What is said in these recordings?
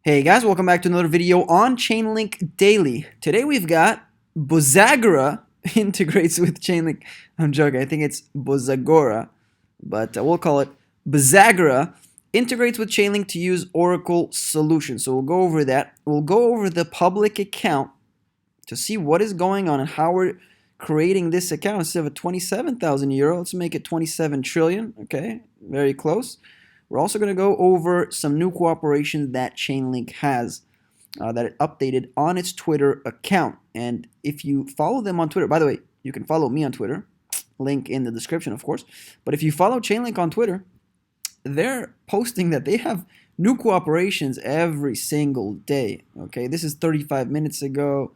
Hey guys, welcome back to another video on Chainlink Daily. Today we've got Bozagara integrates with Chainlink. I'm joking, I think it's Bozagara, but we'll call it Bozagara integrates with Chainlink to use Oracle solutions. So we'll go over that. We'll go over the public account to see what is going on and how we're creating this account. Instead of a 27,000 euro, let's make it 27 trillion. Okay, very close. We're also going to go over some new cooperation that Chainlink has that it updated on its Twitter account. And if you follow them on Twitter, by the way, you can follow me on Twitter, link in the description, of course. But if you follow Chainlink on Twitter, they're posting that they have new cooperations every single day. Okay, this is 35 minutes ago.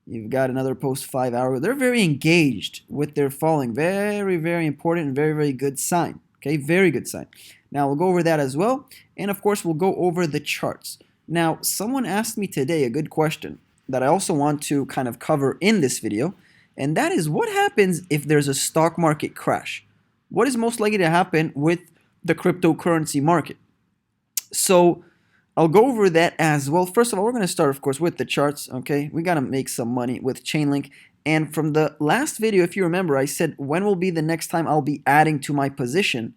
You've got another post 5 hours. They're very engaged with their following. Very, very important and very, very good sign. Okay, very good sign. Now we'll go over that as well. And of course, we'll go over the charts. Now, someone asked me today a good question that I also want to kind of cover in this video. And that is, what happens if there's a stock market crash? What is most likely to happen with the cryptocurrency market? So I'll go over that as well. First of all, we're going to start, of course, with the charts. Okay, we got to make some money with Chainlink. And from the last video, if you remember, I said when will be the next time I'll be adding to my position.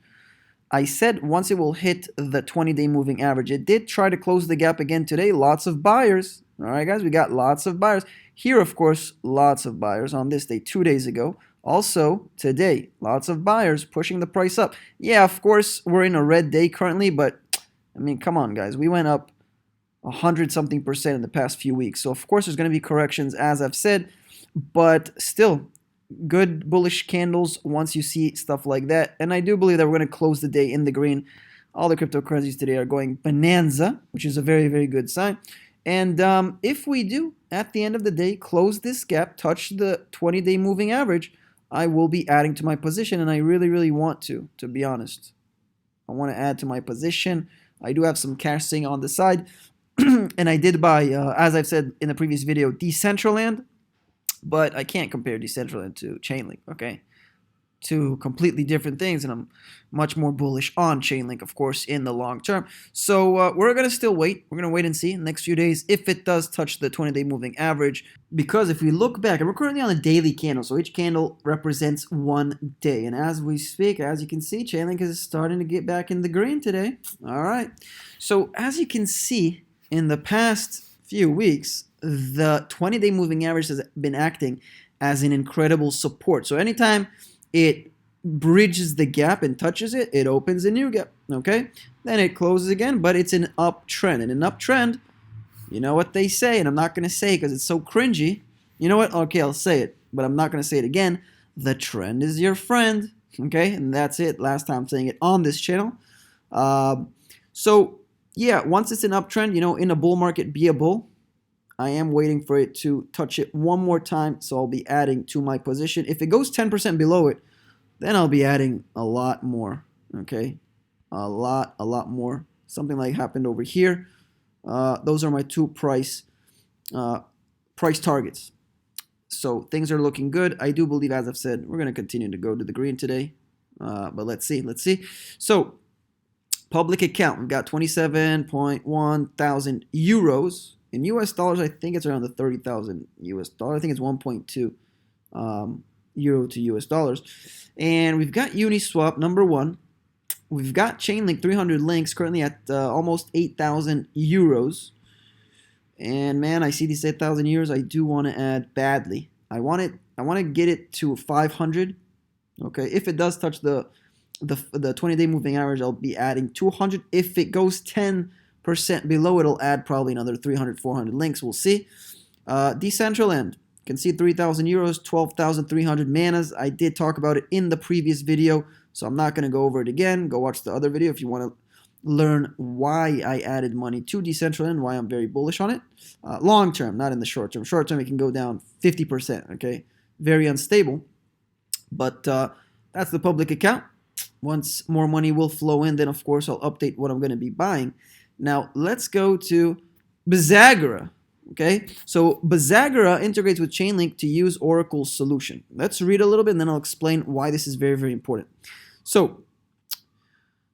I said once it will hit the 20-day moving average. It did try to close the gap again today. Lots of buyers. All right, guys, we got lots of buyers. Here, of course, lots of buyers on this day 2 days ago. Also, today, lots of buyers pushing the price up. Yeah, of course, we're in a red day currently, but I mean, come on, guys. We went up 100-something% in the past few weeks. So, of course, there's going to be corrections, as I've said. But still, good bullish candles once you see stuff like that. And I do believe that we're going to close the day in the green. All the cryptocurrencies today are going bonanza, which is a very, very good sign. And if we do, at the end of the day, close this gap, touch the 20-day moving average, I will be adding to my position. And I really, really want to be honest. I want to add to my position. I do have some cash sitting on the side. And I did buy, as I've said in the previous video, Decentraland. But I can't compare Decentraland to Chainlink, okay? Two completely different things, and I'm much more bullish on Chainlink, of course, in the long term. So we're going to still wait. We're going to wait and see in the next few days if it does touch the 20-day moving average. Because if we look back, and we're currently on a daily candle, so each candle represents 1 day. And as we speak, as you can see, Chainlink is starting to get back in the green today. All right. So as you can see, in the past few weeks, the 20-day moving average has been acting as an incredible support. So anytime it bridges the gap and touches it, it opens a new gap, okay? Then it closes again, but it's an uptrend. And an uptrend, you know what they say, and I'm not going to say it because it's so cringy. You know what? Okay, I'll say it, but I'm not going to say it again. The trend is your friend, okay? And that's it. Last time I'm saying it on this channel. So, yeah, once it's an uptrend, you know, in a bull market, be a bull. I am waiting for it to touch it one more time, so I'll be adding to my position. If it goes 10% below it, then I'll be adding a lot more, okay? A lot more. Something like happened over here. Those are my two price targets. So things are looking good. I do believe, as I've said, we're going to continue to go to the green today. But let's see. So public account, we've got 27.1 thousand euros. In US dollars, I think it's around the 30,000 US dollars. I think it's 1.2 euro to US dollars. And we've got Uniswap, number one. We've got Chainlink, 300 links, currently at almost 8,000 euros. And man, I see these 8,000 euros. I do want to add badly. I want to get it to 500. Okay, if it does touch the 20-day moving average, I'll be adding 200. If it goes 10% below, it'll add probably another 300, 400 links. We'll see. Decentraland. You can see 3,000 euros, 12,300 manas. I did talk about it in the previous video, so I'm not going to go over it again. Go watch the other video if you want to learn why I added money to Decentraland, why I'm very bullish on it. Long term, not in the short term. Short term, it can go down 50%, okay? Very unstable. But that's the public account. Once more money will flow in, then of course I'll update what I'm going to be buying. Now, let's go to Bozagara, okay? So Bozagara integrates with Chainlink to use Oracle's solution. Let's read a little bit, and then I'll explain why this is very, very important. So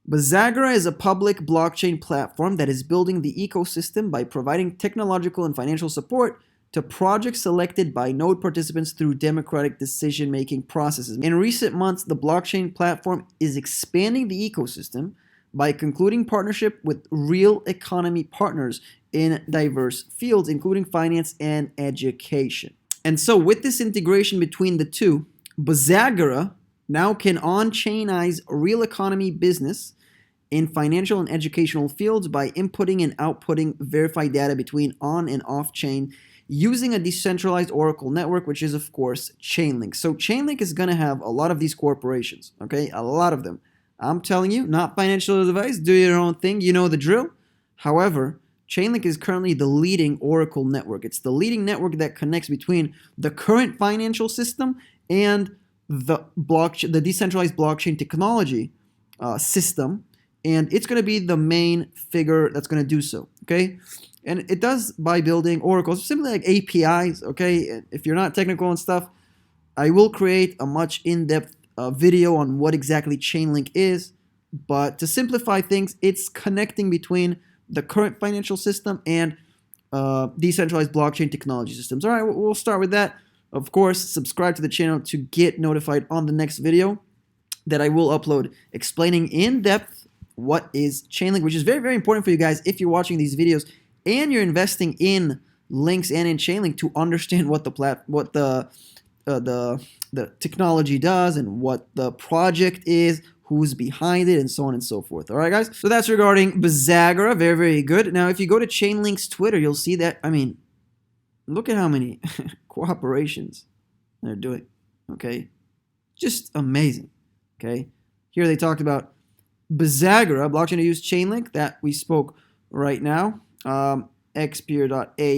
Bozagara is a public blockchain platform that is building the ecosystem by providing technological and financial support to projects selected by node participants through democratic decision-making processes. In recent months, the blockchain platform is expanding the ecosystem by concluding partnership with real economy partners in diverse fields, including finance and education. And so with this integration between the two, Bozagara now can on-chainize real economy business in financial and educational fields by inputting and outputting verified data between on and off-chain using a decentralized Oracle network, which is, of course, Chainlink. So Chainlink is going to have a lot of these corporations, okay? A lot of them. I'm telling you, not financial advice. Do your own thing. You know the drill. However, Chainlink is currently the leading Oracle network. It's the leading network that connects between the current financial system and the decentralized blockchain technology system, and it's going to be the main figure that's going to do so, okay? And it does by building oracles, simply like APIs, okay? If you're not technical and stuff, I will create a much in-depth video on what exactly Chainlink is, but to simplify things, it's connecting between the current financial system and decentralized blockchain technology systems. All right, we'll start with that. Of course, subscribe to the channel to get notified on the next video that I will upload explaining in depth what is Chainlink, which is very, very important for you guys if you're watching these videos and you're investing in links and in Chainlink to understand what the technology does and what the project is, who's behind it, and so on and so forth. All right, guys? So that's regarding Bozagara. Very, very good. Now, if you go to Chainlink's Twitter, you'll see that, I mean, look at how many cooperations they're doing, okay? Just amazing, okay? Here they talked about Bozagara, blockchain to use Chainlink, that we spoke right now. Xpeer.ai.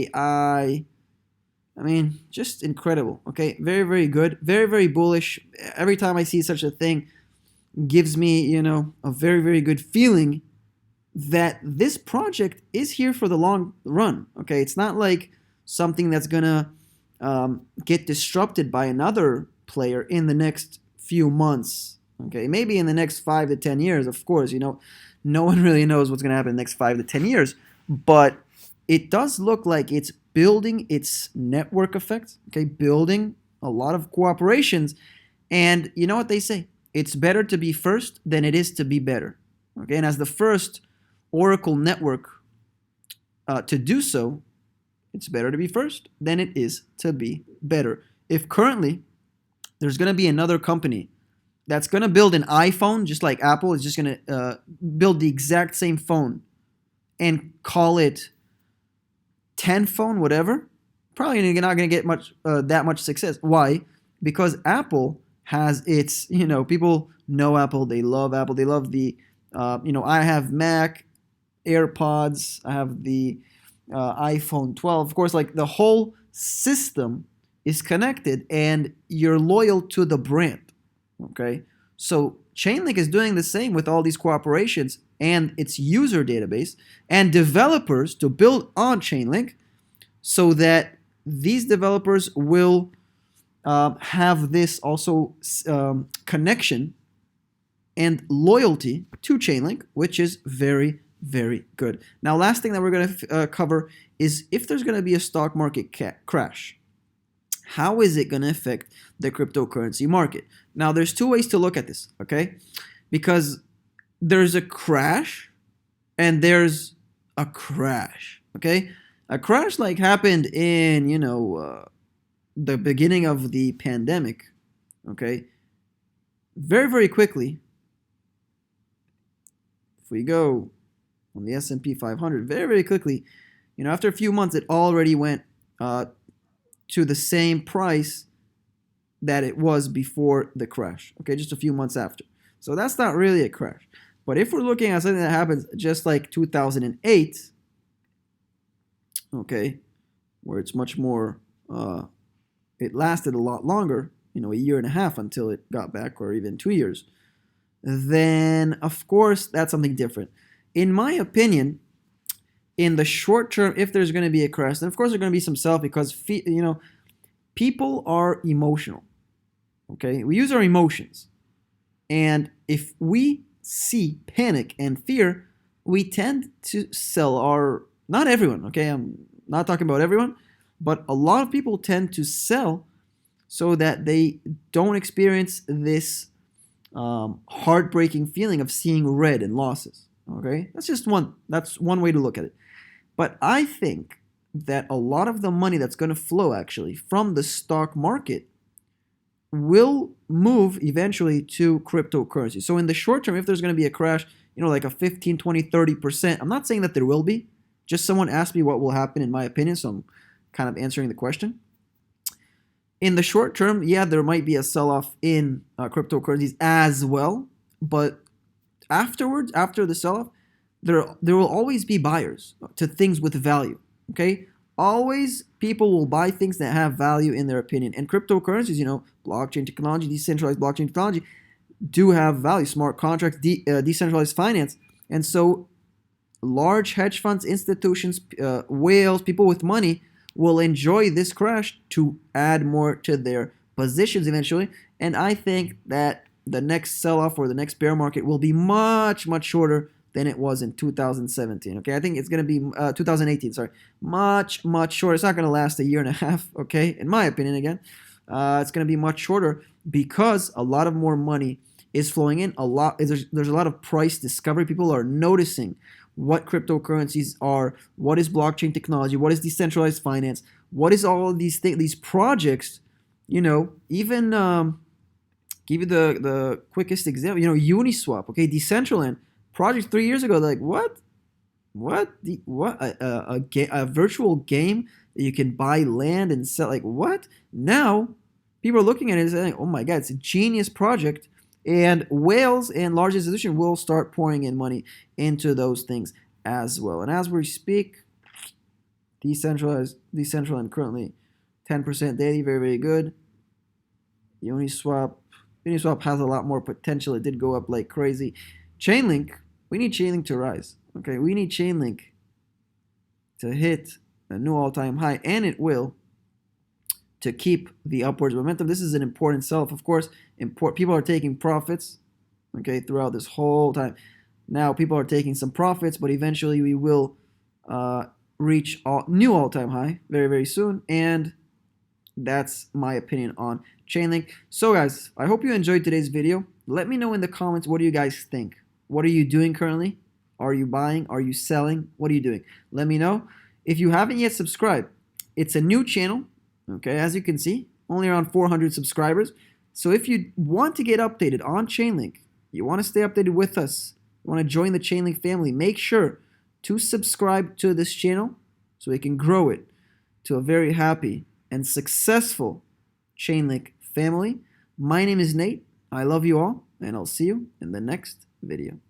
I mean, just incredible, okay? Very, very good. Very, very bullish. Every time I see such a thing, gives me, you know, a very, very good feeling that this project is here for the long run, okay? It's not like something that's gonna get disrupted by another player in the next few months, okay? Maybe in the next 5 to 10 years, of course, you know, no one really knows what's gonna happen in the next 5 to 10 years, but it does look like it's building its network effect, okay? Building a lot of cooperations, and you know what they say? It's better to be first than it is to be better, okay? And as the first Oracle network to do so, it's better to be first than it is to be better. If currently there's going to be another company that's going to build an iPhone, just like Apple is just going to build the exact same phone and call it 10 phone, whatever, probably you're not going to get much that much success. Why? Because Apple has its, you know, people know Apple, they love Apple, they love the, you know, I have Mac, AirPods, I have the iPhone 12. Of course, like the whole system is connected and you're loyal to the brand, okay? So Chainlink is doing the same with all these cooperations and its user database and developers to build on Chainlink so that these developers will have this also connection and loyalty to Chainlink, which is very, very good. Now, last thing that we're going to cover is if there's going to be a stock market crash, how is it going to affect the cryptocurrency market? Now, there's two ways to look at this, okay? Because there's a crash and there's a crash, okay? A crash like happened in, you know, the beginning of the pandemic, okay? Very, very quickly, if we go on the S&P 500, very, very quickly, you know, after a few months, it already went to the same price that it was before the crash, okay, just a few months after. So that's not really a crash. But if we're looking at something that happens just like 2008, okay, where it's much more, it lasted a lot longer, you know, a year and a half until it got back, or even 2 years, then of course that's something different. In my opinion, in the short term, if there's going to be a crash, then of course there's going to be some sell because, you know, people are emotional, okay? We use our emotions. And if we see panic and fear, we tend to sell our, not everyone, okay, I'm not talking about everyone, but a lot of people tend to sell so that they don't experience this heartbreaking feeling of seeing red and losses. Okay, that's one way to look at it. But I think that a lot of the money that's going to flow actually from the stock market will move eventually to cryptocurrency. So in the short term, if there's going to be a crash, like a 15, 20, 30%, I'm not saying that there will be. Just someone asked me what will happen in my opinion, so I'm kind of answering the question. In the short term, yeah, there might be a sell-off in cryptocurrencies as well, but afterwards, after the sell-off, there will always be buyers to things with value. Okay, always people will buy things that have value in their opinion. And cryptocurrencies, blockchain technology, decentralized blockchain technology, do have value. Smart contracts, decentralized finance, and so large hedge funds, institutions, whales, people with money will enjoy this crash to add more to their positions eventually. And I think that the next sell-off or the next bear market will be much, much shorter than it was in 2017. Okay, I think it's going to be 2018. Sorry, much, much shorter. It's not going to last a year and a half. Okay, in my opinion, again, it's going to be much shorter because a lot of more money is flowing in. There's a lot of price discovery. People are noticing what cryptocurrencies are, what is blockchain technology, what is decentralized finance, what is all of these things, these projects. Even give you the quickest example. Uniswap. Okay, Decentraland project 3 years ago. Like what a virtual game that you can buy land and sell. Like what? Now people are looking at it and saying, oh my god, it's a genius project. And whales and large institutions will start pouring in money into those things as well. And as we speak, Decentraland currently 10% daily, very, very good. Uniswap has a lot more potential. It did go up like crazy. Chainlink, we need Chainlink to rise. Okay, we need Chainlink to hit a new all-time high, and it will, to keep the upwards momentum. This is an important sell-off, of course. People are taking profits, okay, throughout this whole time. Now people are taking some profits, but eventually we will reach new all-time high very, very soon. And that's my opinion on Chainlink. So guys, I hope you enjoyed today's video. Let me know in the comments, what do you guys think? What are you doing currently? Are you buying? Are you selling? What are you doing? Let me know. If you haven't yet subscribed, it's a new channel. Okay, as you can see, only around 400 subscribers. So if you want to get updated on Chainlink, you want to stay updated with us, you want to join the Chainlink family, make sure to subscribe to this channel so we can grow it to a very happy and successful Chainlink family. My name is Nate. I love you all, and I'll see you in the next video.